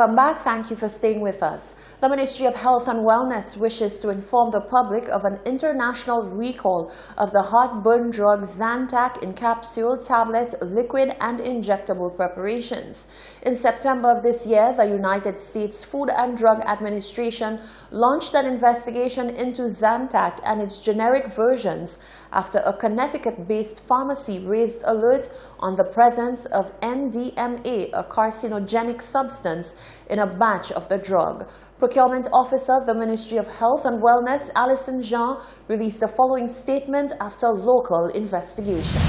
Welcome back. Thank you for staying with us. The Ministry of Health and Wellness wishes to inform the public of an international recall of the heartburn drug Zantac in capsule, tablet, liquid and injectable preparations. In September of this year, the United States Food and Drug Administration launched an investigation into Zantac and its generic versions after a Connecticut-based pharmacy raised alert on the presence of NDMA, a carcinogenic substance, in a batch of the drug. Procurement Officer of the Ministry of Health and Wellness, Alison Jean, released the following statement after local investigation.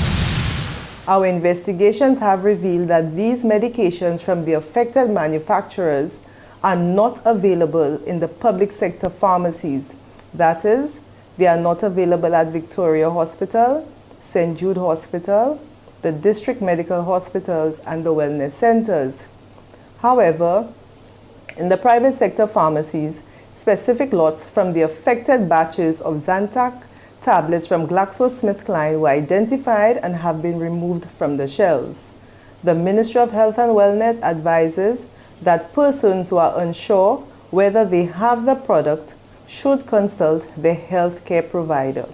Our investigations have revealed that these medications from the affected manufacturers are not available in the public sector pharmacies. That is, they are not available at Victoria Hospital, St. Jude Hospital, the district medical hospitals and the wellness centers. However, in the private sector pharmacies, specific lots from the affected batches of Zantac tablets from GlaxoSmithKline were identified and have been removed from the shelves. The Ministry of Health and Wellness advises that persons who are unsure whether they have the product should consult their healthcare provider.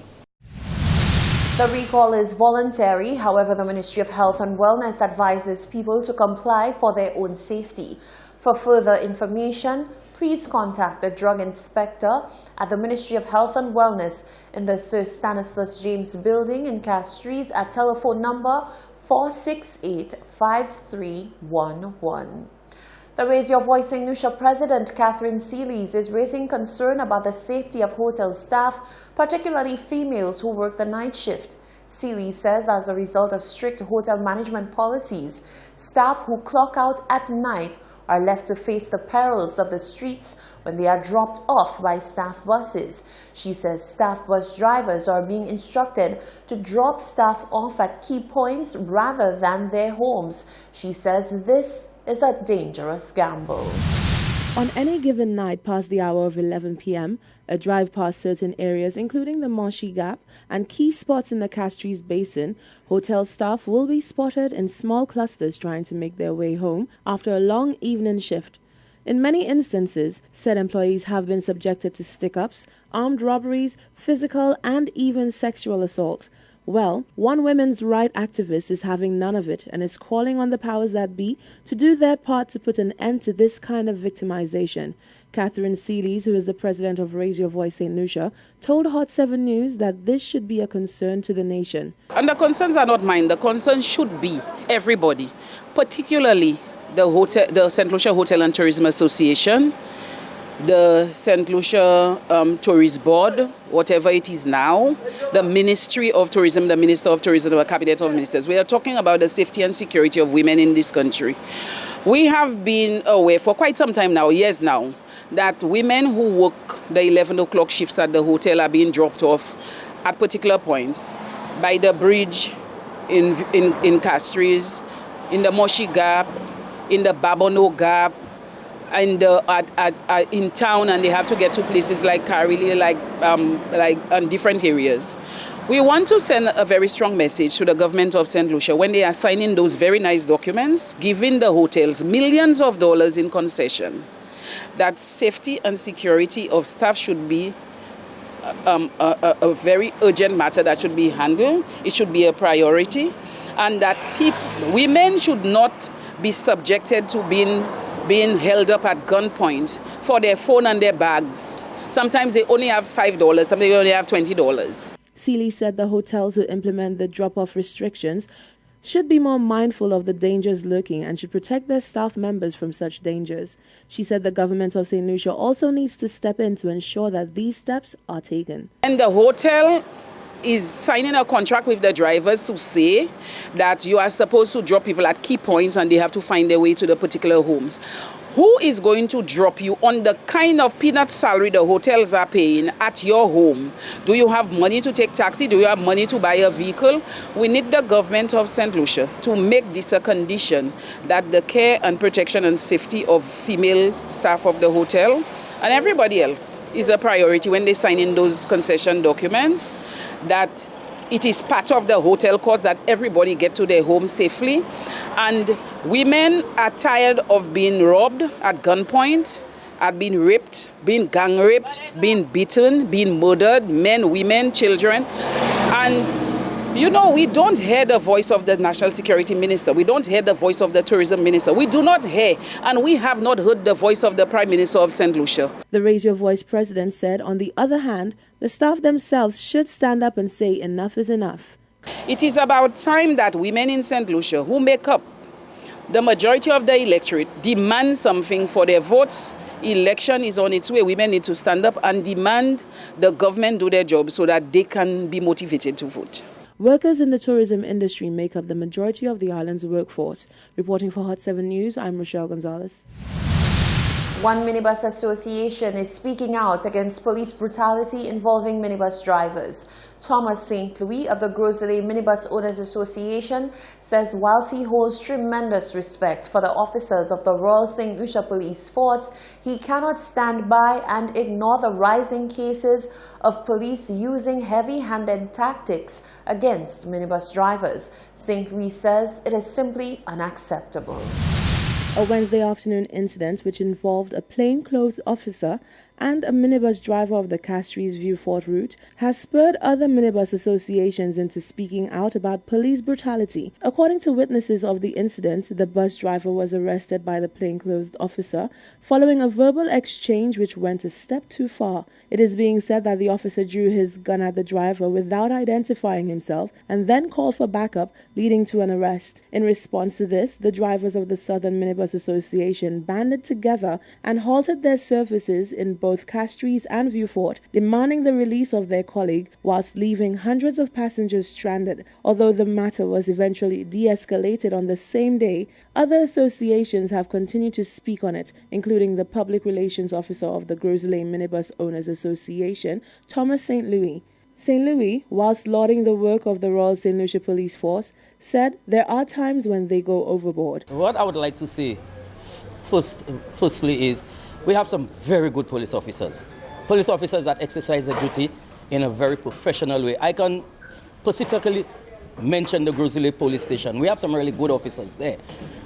The recall is voluntary. However, the Ministry of Health and Wellness advises people to comply for their own safety. For further information, please contact the drug inspector at the Ministry of Health and Wellness in the Sir Stanislaus James Building in Castries at telephone number 468-5311. The Raise Your Voice St. Lucia President Catherine Seelys is raising concern about the safety of hotel staff, particularly females who work the night shift. Seelys says as a result of strict hotel management policies, staff who clock out at night are left to face the perils of the streets when they are dropped off by staff buses. She says staff bus drivers are being instructed to drop staff off at key points rather than their homes. She says this is a dangerous gamble. On any given night past the hour of 11 p.m., a drive past certain areas, including the Moshi Gap and key spots in the Castries Basin, hotel staff will be spotted in small clusters trying to make their way home after a long evening shift. In many instances, said employees have been subjected to stick-ups, armed robberies, physical and even sexual assault. Well, one women's rights activist is having none of it and is calling on the powers that be to do their part to put an end to this kind of victimization. Catherine Seelys, who is the president of Raise Your Voice St. Lucia, told Hot 7 News that this should be a concern to the nation. And the concerns are not mine. The concerns should be everybody, particularly the St. Lucia Hotel and Tourism Association, the St. Lucia Tourist Board, whatever it is now, the Ministry of Tourism, the Minister of Tourism, the Cabinet of Ministers. We are talking about the safety and security of women in this country. We have been aware for quite some time now, years now, that women who work the 11 o'clock shifts at the hotel are being dropped off at particular points by the bridge in Castries, in the Moshi Gap, in the Babono Gap, and in town, and they have to get to places like Karili, like different areas. We want to send a very strong message to the government of St. Lucia when they are signing those very nice documents, giving the hotels millions of dollars in concession, that safety and security of staff should be a very urgent matter that should be handled. It should be a priority, and that women should not be subjected to being held up at gunpoint for their phone and their bags. Sometimes they only have $5, sometimes they only have $20. Seelys said the hotels who implement the drop-off restrictions should be more mindful of the dangers lurking and should protect their staff members from such dangers. She said the government of St. Lucia also needs to step in to ensure that these steps are taken. And the hotel is signing a contract with the drivers to say that you are supposed to drop people at key points and they have to find their way to the particular homes. Who is going to drop you on the kind of peanut salary the hotels are paying at your home? Do you have money to take taxi? Do you have money to buy a vehicle? We need the government of St. Lucia to make this a condition that the care and protection and safety of female staff of the hotel and everybody else is a priority when they sign in those concession documents, that It is part of the hotel course that everybody get to their home safely. And women are tired of being robbed at gunpoint, are being raped, being gang raped, being beaten, being murdered, men, women, children. And you know, we don't hear the voice of the National Security Minister. We don't hear the voice of the Tourism Minister. We do not hear, and we have not heard the voice of the Prime Minister of St. Lucia. The Raise Your Voice president said, on the other hand, the staff themselves should stand up and say enough is enough. It is about time that women in St. Lucia, who make up the majority of the electorate, demand something for their votes. Election is on its way. Women need to stand up and demand the government do their job so that they can be motivated to vote. Workers in the tourism industry make up the majority of the island's workforce. Reporting for Hot 7 News, I'm Rochelle Gonzalez. One minibus association is speaking out against police brutality involving minibus drivers. Thomas St. Louis of the Grosley Minibus Owners Association says whilst he holds tremendous respect for the officers of the Royal St. Lucia Police Force, he cannot stand by and ignore the rising cases of police using heavy-handed tactics against minibus drivers. St. Louis says it is simply unacceptable. A Wednesday afternoon incident which involved a plainclothes officer and a minibus driver of the Castries View Fort route has spurred other minibus associations into speaking out about police brutality. According to witnesses of the incident, the bus driver was arrested by the plainclothes officer following a verbal exchange which went a step too far. It is being said that the officer drew his gun at the driver without identifying himself and then called for backup, leading to an arrest. In response to this, the drivers of the Southern Minibus Association banded together and halted their services in both Castries and View Fort, demanding the release of their colleague whilst leaving hundreds of passengers stranded. Although the matter was eventually de-escalated on the same day, other associations have continued to speak on it, including the public relations officer of the Grosley Minibus Owners Association, Thomas St. Louis. St. Louis, whilst lauding the work of the Royal St. Lucia Police Force, said there are times when they go overboard. What I would like to say firstly is we have some very good police officers that exercise their duty in a very professional way. I can specifically mention the Grosley Police Station. We have some really good officers there.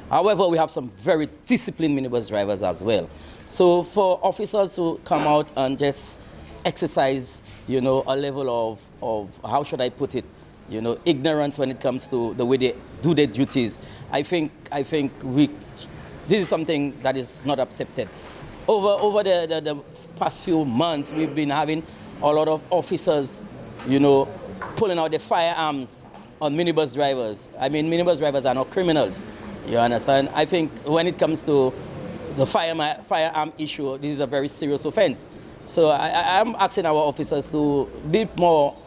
However, we have some very disciplined minibus drivers as well. So for officers to come out and just exercise, a level of how should I put it, ignorance when it comes to the way they do their duties, I think this is something that is not accepted. Over the past few months, we've been having a lot of officers, pulling out their firearms on minibus drivers. I mean, minibus drivers are not criminals, you understand? I think when it comes to the firearm issue, this is a very serious offense. So I'm asking our officers to be more,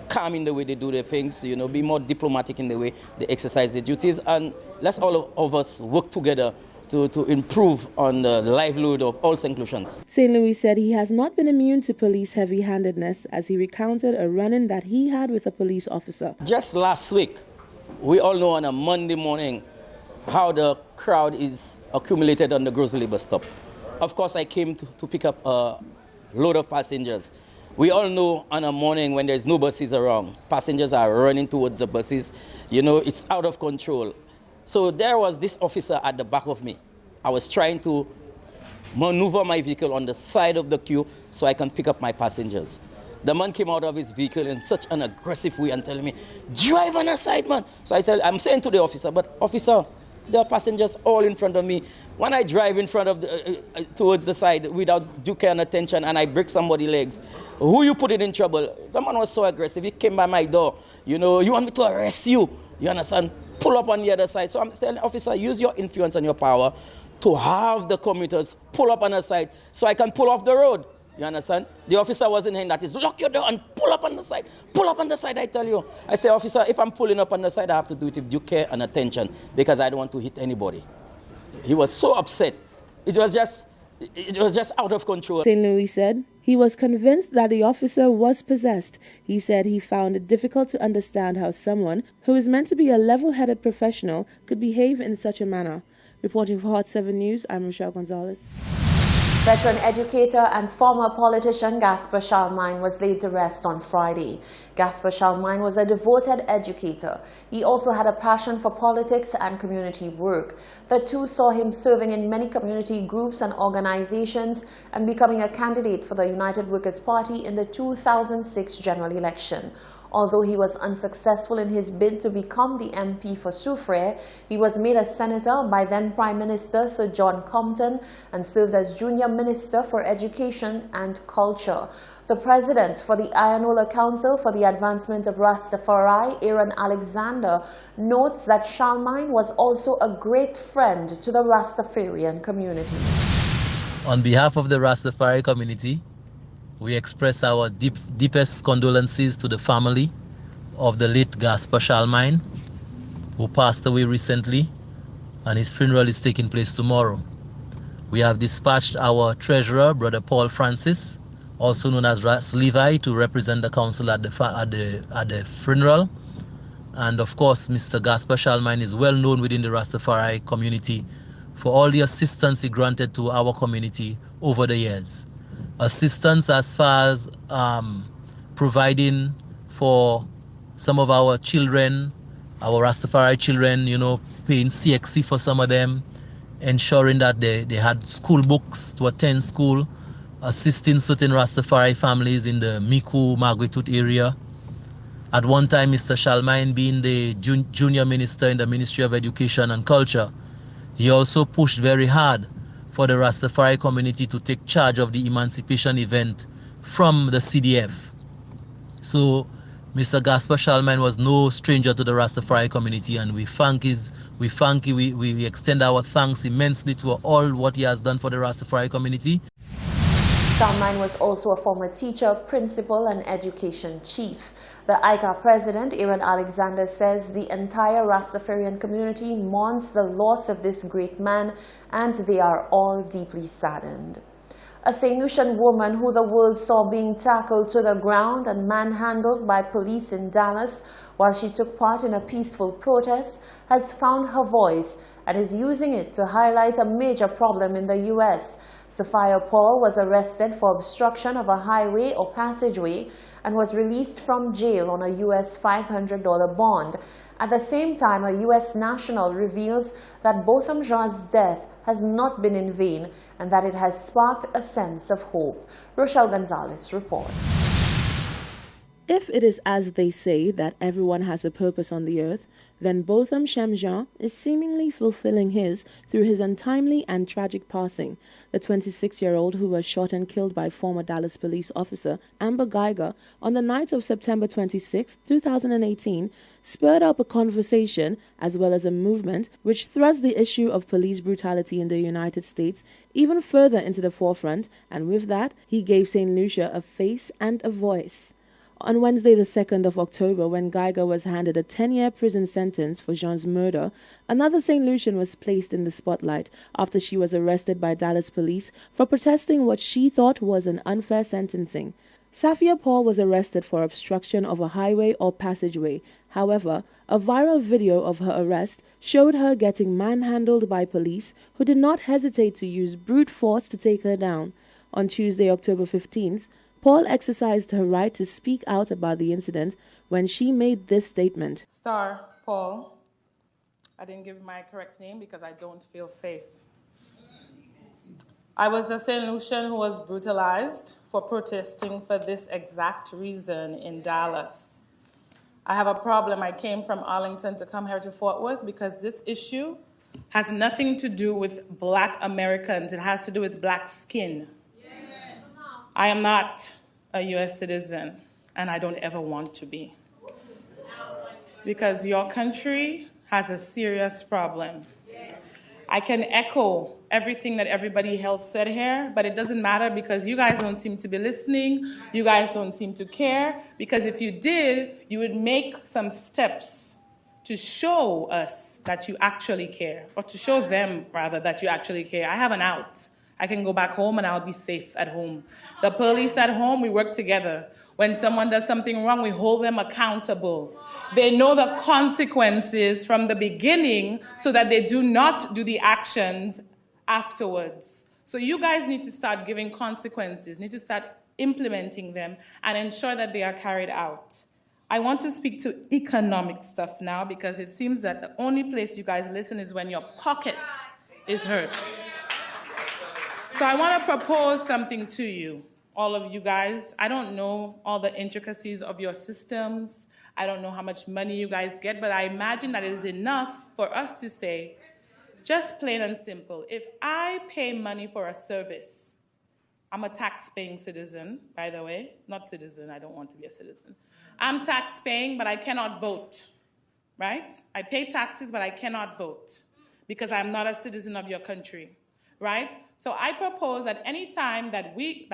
calm in the way they do their things, be more diplomatic in the way they exercise their duties, and let's all of us work together to improve on the livelihood of all St. Lucians. St. Louis said he has not been immune to police heavy-handedness as he recounted a run-in that he had with a police officer. Just last week, we all know on a Monday morning how the crowd is accumulated on the Grosley bus stop. Of course, I came to pick up a load of passengers. We all know on a morning when there's no buses around, passengers are running towards the buses. It's out of control. So there was this officer at the back of me. I was trying to maneuver my vehicle on the side of the queue so I can pick up my passengers. The man came out of his vehicle in such an aggressive way and telling me, drive on the side, man. So I'm saying to the officer, but officer, there are passengers all in front of me. When I drive in front of towards the side without due care and attention and I break somebody's legs, who you put it in trouble? The man was so aggressive. He came by my door. You want me to arrest you? You understand? Pull up on the other side. So I'm saying, officer, use your influence and your power to have the commuters pull up on the side so I can pull off the road. You understand? The officer wasn't saying that. Is lock your door and pull up on the side. Pull up on the side, I tell you. I say, officer, if I'm pulling up on the side, I have to do it with due care and attention because I don't want to hit anybody. He was so upset. It was just out of control. St. Louis said he was convinced that the officer was possessed. He said he found it difficult to understand how someone who is meant to be a level-headed professional could behave in such a manner. Reporting for Hot 7 News, I'm Rochelle Gonzalez. Veteran educator and former politician Gaspar Charlemagne was laid to rest on Friday. Gaspar Charlemagne was a devoted educator. He also had a passion for politics and community work. The two saw him serving in many community groups and organizations and becoming a candidate for the United Workers' Party in the 2006 general election. Although he was unsuccessful in his bid to become the MP for Soufrière, he was made a senator by then Prime Minister Sir John Compton and served as Junior Minister for Education and Culture. The president for the Ayanola Council for the Advancement of Rastafari, Aaron Alexander, notes that Charlemagne was also a great friend to the Rastafarian community. On behalf of the Rastafari community, we express our deepest condolences to the family of the late Gaspar Charlemagne, who passed away recently, and his funeral is taking place tomorrow. We have dispatched our treasurer, Brother Paul Francis, also known as Ras Levi, to represent the council at the funeral. And of course, Mr. Gaspar Charlemagne is well known within the Rastafari community for all the assistance he granted to our community over the years. Assistance as far as providing for some of our children, our Rastafari children, paying CXC for some of them, ensuring that they had school books to attend school, assisting certain Rastafari families in the Miku, Margretut area. At one time, Mr. Charlemagne being the junior minister in the Ministry of Education and Culture, he also pushed very hard for the Rastafari community to take charge of the emancipation event from the CDF. So Mr. Gaspar Charlemagne was no stranger to the Rastafari community, and we extend our thanks immensely to all what he has done for the Rastafari community. Charlemagne was also a former teacher, principal, and education chief. The ICA president, Aaron Alexander, says the entire Rastafarian community mourns the loss of this great man, and they are all deeply saddened. A St. Lucian woman who the world saw being tackled to the ground and manhandled by police in Dallas while she took part in a peaceful protest has found her voice and is using it to highlight a major problem in the U.S. Sophia Paul was arrested for obstruction of a highway or passageway and was released from jail on a U.S. $500 bond. At the same time, a U.S. national reveals that Botham Jean's death has not been in vain and that it has sparked a sense of hope. Rochelle Gonzalez reports. If it is as they say that everyone has a purpose on the earth, then Botham Jean is seemingly fulfilling his through his untimely and tragic passing. The 26-year-old who was shot and killed by former Dallas police officer Amber Geiger on the night of September 26, 2018, spurred up a conversation as well as a movement which thrust the issue of police brutality in the United States even further into the forefront, and with that, he gave St. Lucia a face and a voice. On Wednesday, the 2nd of October, when Geiger was handed a 10-year prison sentence for Jean's murder, another St. Lucian was placed in the spotlight after she was arrested by Dallas police for protesting what she thought was an unfair sentencing. Sophia Paul was arrested for obstruction of a highway or passageway. However, a viral video of her arrest showed her getting manhandled by police who did not hesitate to use brute force to take her down. On Tuesday, October 15th, Paul exercised her right to speak out about the incident when she made this statement. Star Paul, I didn't give my correct name because I don't feel safe. I was the St. Lucian who was brutalized for protesting for this exact reason in Dallas. I have a problem. I came from Arlington to come here to Fort Worth because this issue has nothing to do with Black Americans. It has to do with black skin. I am not a U.S. citizen, and I don't ever want to be. Because your country has a serious problem. I can echo everything that everybody else said here, but it doesn't matter because you guys don't seem to be listening. You guys don't seem to care, because if you did, you would make some steps to show us that you actually care, or to show them, rather, that you actually care. I have an out. I can go back home and I'll be safe at home. The police at home, we work together. When someone does something wrong, we hold them accountable. They know the consequences from the beginning so that they do not do the actions afterwards. So you guys need to start giving consequences, need to start implementing them and ensure that they are carried out. I want to speak to economic stuff now because it seems that the only place you guys listen is when your pocket is hurt. So I want to propose something to you, all of you guys. I don't know all the intricacies of your systems. I don't know how much money you guys get, but I imagine that it is enough for us to say, just plain and simple, if I pay money for a service, I'm a tax-paying citizen, by the way, not citizen, I don't want to be a citizen. I'm tax-paying, but I cannot vote, right? I pay taxes, but I cannot vote because I'm not a citizen of your country, right? So I propose that any time that we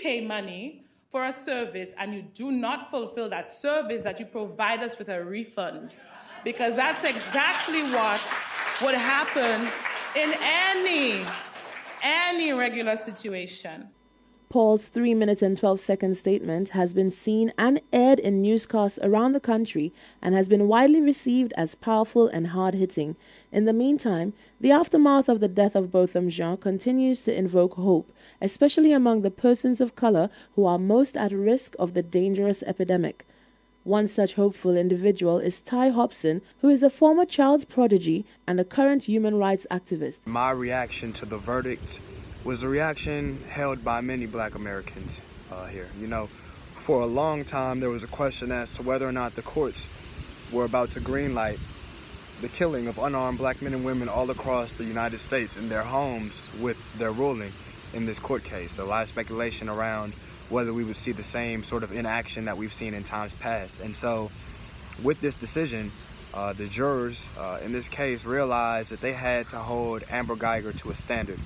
pay money for a service and you do not fulfill that service, that you provide us with a refund, because that's exactly what would happen in any regular situation. Paul's 3-minute and 12-second statement has been seen and aired in newscasts around the country and has been widely received as powerful and hard-hitting. In the meantime, the aftermath of the death of Botham Jean continues to invoke hope, especially among the persons of color who are most at risk of the dangerous epidemic. One such hopeful individual is Ty Hobson, who is a former child prodigy and a current human rights activist. My reaction to the verdict was a reaction held by many black Americans here. You know, for a long time there was a question as to whether or not the courts were about to greenlight the killing of unarmed black men and women all across the United States in their homes with their ruling in this court case. A lot of speculation around whether we would see the same sort of inaction that we've seen in times past. And so with this decision, the jurors in this case realized that they had to hold Amber Geiger to a standard.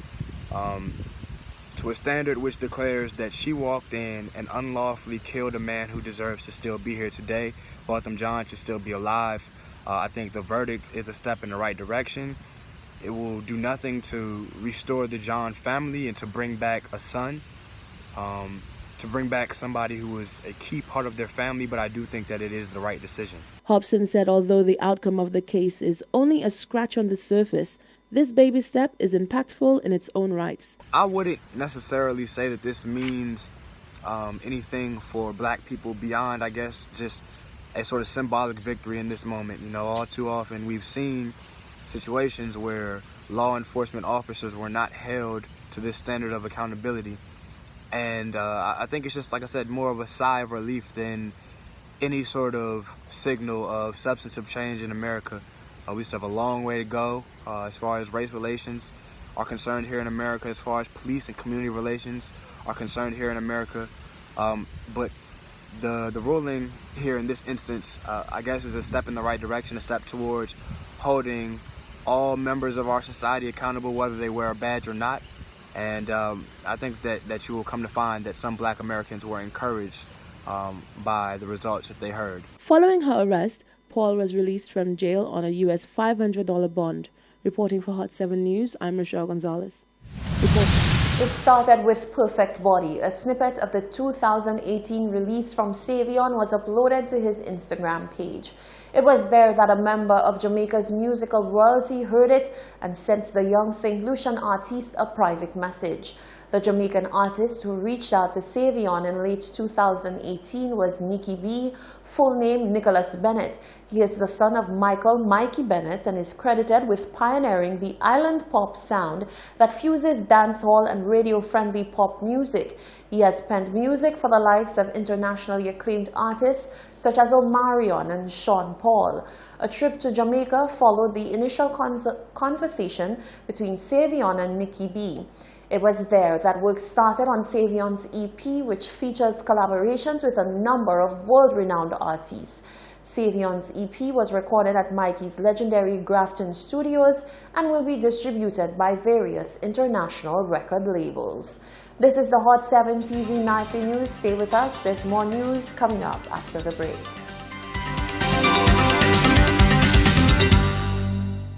To a standard which declares that she walked in and unlawfully killed a man who deserves to still be here today. Botham Jean should still be alive. I think the verdict is a step in the right direction. It will do nothing to restore the Jean family and to bring back a son, to bring back somebody who was a key part of their family, but I do think that it is the right decision. Hobson said although the outcome of the case is only a scratch on the surface, this baby step is impactful in its own rights. I wouldn't necessarily say that this means anything for black people beyond, I guess, just a sort of symbolic victory in this moment. You know, all too often we've seen situations where law enforcement officers were not held to this standard of accountability. And I think it's just, like I said, more of a sigh of relief than any sort of signal of substantive change in America. We still have a long way to go as far as race relations are concerned here in America, as far as police and community relations are concerned here in America. But the ruling here in this instance, I guess, is a step in the right direction, a step towards holding all members of our society accountable, whether they wear a badge or not. And I think that you will come to find that some black Americans were encouraged by the results that they heard. Following her arrest, Paul was released from jail on a US $500 bond. Reporting for Hot 7 News, I'm Rochelle Gonzalez. It started with Perfect Body. A snippet of the 2018 release from Savion was uploaded to his Instagram page. It was there that a member of Jamaica's musical royalty heard it and sent the young St. Lucian artiste a private message. The Jamaican artist who reached out to Savion in late 2018 was Nicky B, full name Nicholas Bennett. He is the son of Michael Mikey Bennett and is credited with pioneering the island pop sound that fuses dancehall and radio-friendly pop music. He has penned music for the likes of internationally acclaimed artists such as Omarion and Sean Paul. A trip to Jamaica followed the initial conversation between Savion and Nicky B. It was there that work started on Savion's EP, which features collaborations with a number of world-renowned artists. Savion's EP was recorded at Mikey's legendary Grafton Studios and will be distributed by various international record labels. This is the Hot 7 TV Nightly News. Stay with us. There's more news coming up after the break.